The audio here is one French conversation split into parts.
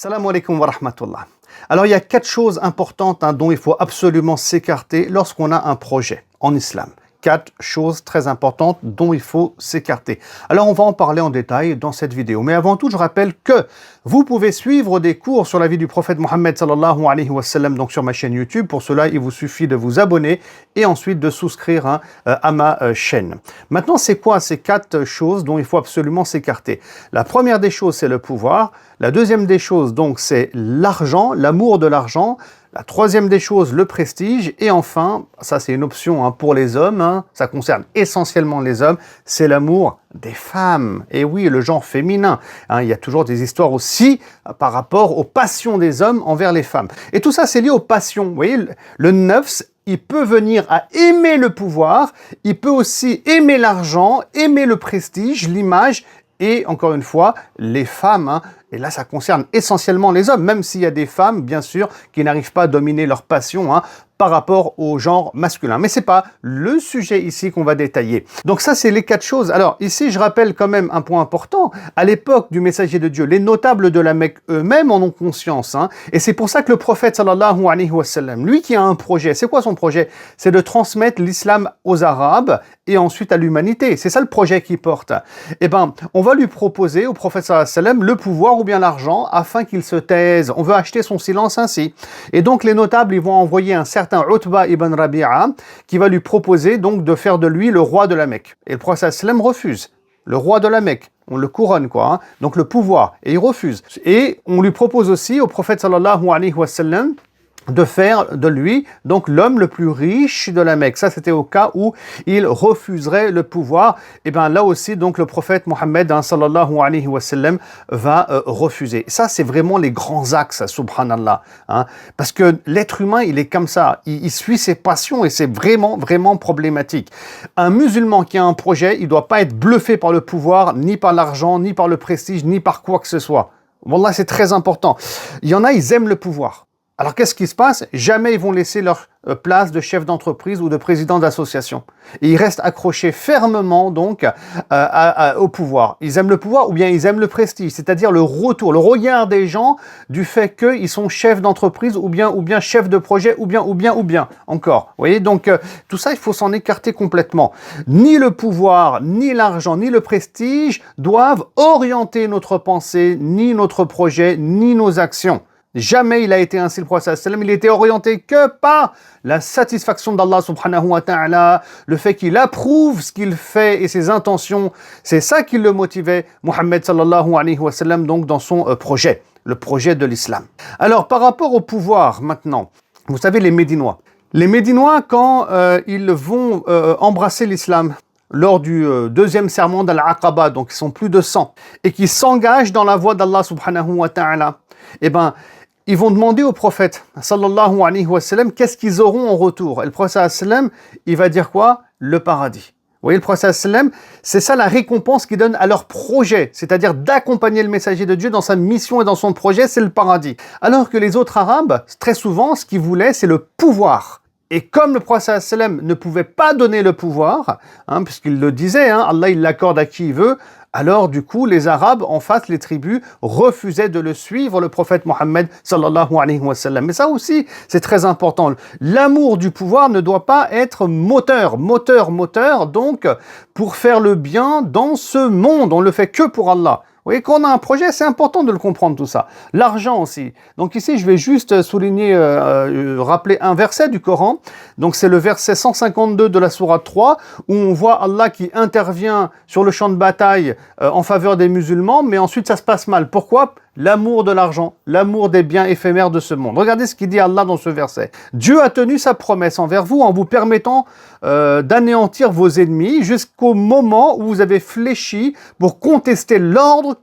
Salam alaikum wa rahmatullah. Alors il y a 4 choses importantes dont il faut absolument s'écarter lorsqu'on a un projet en islam. 4 choses très importantes dont il faut s'écarter. Alors on va en parler en détail dans cette vidéo. Mais avant tout, je rappelle que vous pouvez suivre des cours sur la vie du prophète Mohammed sallallahu alayhi wa sallam, donc sur ma chaîne YouTube. Pour cela, il vous suffit de vous abonner et ensuite de souscrire à ma chaîne. Maintenant, c'est quoi ces 4 choses dont il faut absolument s'écarter? La première des choses, c'est le pouvoir. La deuxième des choses, donc, c'est l'argent, l'amour de l'argent. La troisième des choses, le prestige. Et enfin, ça c'est une option pour les hommes, ça concerne essentiellement les hommes, c'est l'amour des femmes. Et oui, le genre féminin. Il y a toujours des histoires aussi par rapport aux passions des hommes envers les femmes. Et tout ça, c'est lié aux passions. Vous voyez, le nafs, il peut venir à aimer le pouvoir, il peut aussi aimer l'argent, aimer le prestige, l'image, et encore une fois, les femmes. Et là, ça concerne essentiellement les hommes, même s'il y a des femmes, bien sûr, qui n'arrivent pas à dominer leur passion par rapport au genre masculin. Mais c'est pas le sujet ici qu'on va détailler. Donc ça, c'est les 4 choses. Alors ici, je rappelle quand même un point important. À l'époque du messager de Dieu, les notables de la Mecque eux-mêmes en ont conscience. Et c'est pour ça que le prophète, sallallahu alayhi wa sallam, lui qui a un projet, c'est quoi son projet? C'est de transmettre l'islam aux Arabes et ensuite à l'humanité. C'est ça le projet qu'il porte. Eh ben, on va lui proposer au prophète, sallallahu alayhi wa sallam, le pouvoir ou bien l'argent afin qu'il se taise. On veut acheter son silence ainsi. Et donc les notables, ils vont envoyer un certain Utba ibn Rabi'a qui va lui proposer donc de faire de lui le roi de la Mecque. Et le prophète sallam refuse. Le roi de la Mecque, on le couronne donc le pouvoir, et il refuse. Et on lui propose aussi au prophète sallallahu alayhi wa sallam de faire de lui donc l'homme le plus riche de la Mecque. Ça, c'était au cas où il refuserait le pouvoir. Et bien là aussi, donc le prophète Mohammed sallallahu alayhi wa sallam va refuser. Ça, c'est vraiment les grands axes, subhanallah. Parce que l'être humain, il est comme ça. Il suit ses passions et c'est vraiment, vraiment problématique. Un musulman qui a un projet, il ne doit pas être bluffé par le pouvoir, ni par l'argent, ni par le prestige, ni par quoi que ce soit. Wallah, c'est très important. Il y en a, ils aiment le pouvoir. Alors qu'est-ce qui se passe? Jamais ils vont laisser leur place de chef d'entreprise ou de président d'association. Et ils restent accrochés fermement donc au pouvoir. Ils aiment le pouvoir ou bien ils aiment le prestige, c'est-à-dire le retour, le regard des gens du fait qu'ils sont chefs d'entreprise ou bien chefs de projet ou bien encore. Vous voyez, donc tout ça, il faut s'en écarter complètement. Ni le pouvoir, ni l'argent, ni le prestige doivent orienter notre pensée, ni notre projet, ni nos actions. Jamais il a été ainsi le prophète sallam, il était orienté que par la satisfaction d'Allah subhanahu wa ta'ala, le fait qu'il approuve ce qu'il fait et ses intentions, c'est ça qui le motivait, Mohammed sallallahu alayhi wa sallam, donc dans son projet, le projet de l'islam. Alors par rapport au pouvoir maintenant, vous savez les Médinois. Les Médinois quand ils vont embrasser l'islam, lors du deuxième serment d'Al-Aqaba, donc ils sont plus de 100, et qui s'engagent dans la voie d'Allah subhanahu wa ta'ala, eh ben, ils vont demander au prophète, sallallahu alayhi wa sallam, qu'est-ce qu'ils auront en retour. Et le prophète, sallam, il va dire quoi? Le paradis. Vous voyez, le prophète, sallam, c'est ça la récompense qu'ils donnent à leur projet, c'est-à-dire d'accompagner le messager de Dieu dans sa mission et dans son projet, c'est le paradis. Alors que les autres Arabes, très souvent, ce qu'ils voulaient, c'est le pouvoir. Et comme le prophète sallam ne pouvait pas donner le pouvoir, puisqu'il le disait, Allah il l'accorde à qui il veut, alors du coup les Arabes en face, les tribus, refusaient de le suivre, le prophète Mohammed sallallahu alayhi wa sallam. Mais ça aussi, c'est très important. L'amour du pouvoir ne doit pas être moteur, donc pour faire le bien dans ce monde, on le fait que pour Allah. Vous voyez, quand on a un projet, c'est important de le comprendre tout ça. L'argent aussi. Donc ici, je vais juste souligner, rappeler un verset du Coran. Donc c'est le verset 152 de la sourate 3, où on voit Allah qui intervient sur le champ de bataille en faveur des musulmans, mais ensuite ça se passe mal. Pourquoi? L'amour de l'argent, l'amour des biens éphémères de ce monde. Regardez ce qu'il dit Allah dans ce verset. Dieu a tenu sa promesse envers vous en vous permettant d'anéantir vos ennemis jusqu'au moment où vous avez fléchi pour contester l'ordre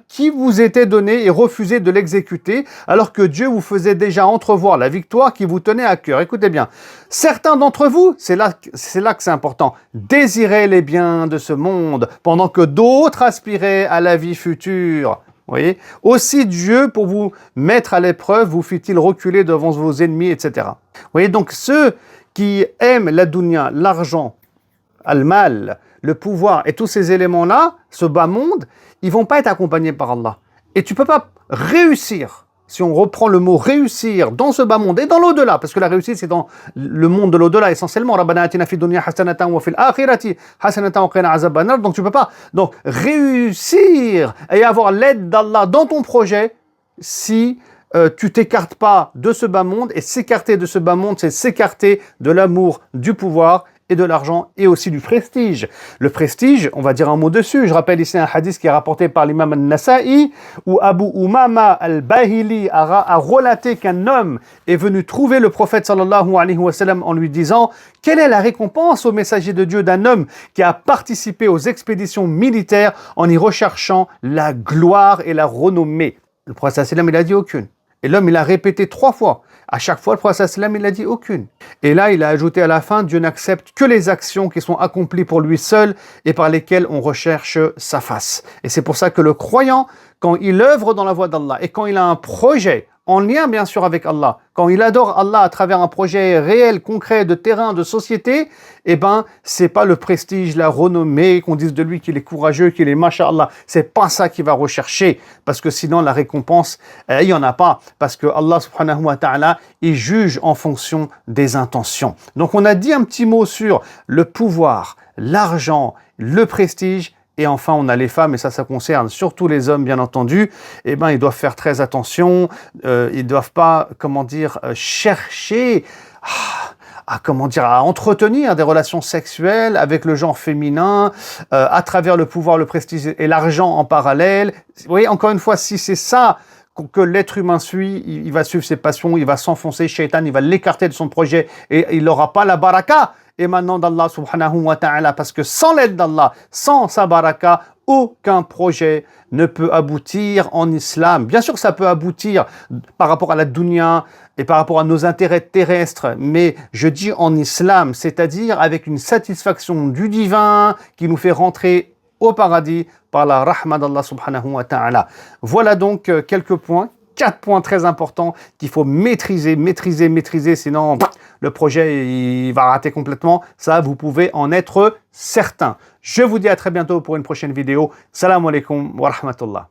qui vous était donné et refusé de l'exécuter, alors que Dieu vous faisait déjà entrevoir la victoire qui vous tenait à cœur. Écoutez bien, certains d'entre vous, c'est là que c'est important, désiraient les biens de ce monde, pendant que d'autres aspiraient à la vie future. Vous voyez? Aussi Dieu, pour vous mettre à l'épreuve, vous fit-il reculer devant vos ennemis, etc. Vous voyez, donc ceux qui aiment la dunya, l'argent, al-mal, le pouvoir et tous ces éléments-là, ce bas monde, ils vont pas être accompagnés par Allah. Et tu ne peux pas réussir, si on reprend le mot réussir dans ce bas monde et dans l'au-delà, parce que la réussite c'est dans le monde de l'au-delà essentiellement. Rabbana atina fid dunya hasanatan wa fil akhirati hasanatan wa qina azaban nar. Donc tu peux pas réussir et avoir l'aide d'Allah dans ton projet si tu t'écartes pas de ce bas monde. Et s'écarter de ce bas monde, c'est s'écarter de l'amour, du pouvoir et de l'argent et aussi du prestige. Le prestige, on va dire un mot dessus. Je rappelle ici un hadith qui est rapporté par l'imam al-Nasa'i où Abu Umama al-Bahili a relaté qu'un homme est venu trouver le prophète sallallahu alayhi wa sallam en lui disant « Quelle est la récompense au messager de Dieu d'un homme qui a participé aux expéditions militaires en y recherchant la gloire et la renommée ?» Le prophète sallallahu alayhi wa sallam, il a dit aucune. Et l'homme, il a répété 3 fois. À chaque fois, le prophète sallam, il a dit aucune. Et là, il a ajouté à la fin, Dieu n'accepte que les actions qui sont accomplies pour lui seul et par lesquelles on recherche sa face. Et c'est pour ça que le croyant, quand il œuvre dans la voie d'Allah et quand il a un projet en lien bien sûr avec Allah, quand il adore Allah à travers un projet réel, concret, de terrain, de société, eh ben, c'est pas le prestige, la renommée, qu'on dise de lui qu'il est courageux, qu'il est masha'Allah. C'est pas ça qu'il va rechercher, parce que sinon la récompense, il y en a pas, parce que Allah subhanahu wa ta'ala, il juge en fonction des intentions. Donc on a dit un petit mot sur le pouvoir, l'argent, le prestige. Et enfin, on a les femmes, et ça concerne surtout les hommes, bien entendu. Eh ben, ils doivent faire très attention. Ils doivent pas, chercher à entretenir des relations sexuelles avec le genre féminin, à travers le pouvoir, le prestige et l'argent en parallèle. Vous voyez, encore une fois, si c'est ça que l'être humain suit, il va suivre ses passions, il va s'enfoncer, Shaitan, il va l'écarter de son projet et il n'aura pas la baraka émanant d'Allah subhanahu wa ta'ala, parce que sans l'aide d'Allah, sans sa baraka, aucun projet ne peut aboutir en islam. Bien sûr que ça peut aboutir par rapport à la dunya et par rapport à nos intérêts terrestres, mais je dis en islam, c'est-à-dire avec une satisfaction du divin qui nous fait rentrer au paradis par la rahma d'Allah subhanahu wa ta'ala. Voilà donc quelques points. 4 points très importants qu'il faut maîtriser, sinon le projet il va rater complètement. Ça, vous pouvez en être certain. Je vous dis à très bientôt pour une prochaine vidéo. Salam alaikum wa rahmatullah.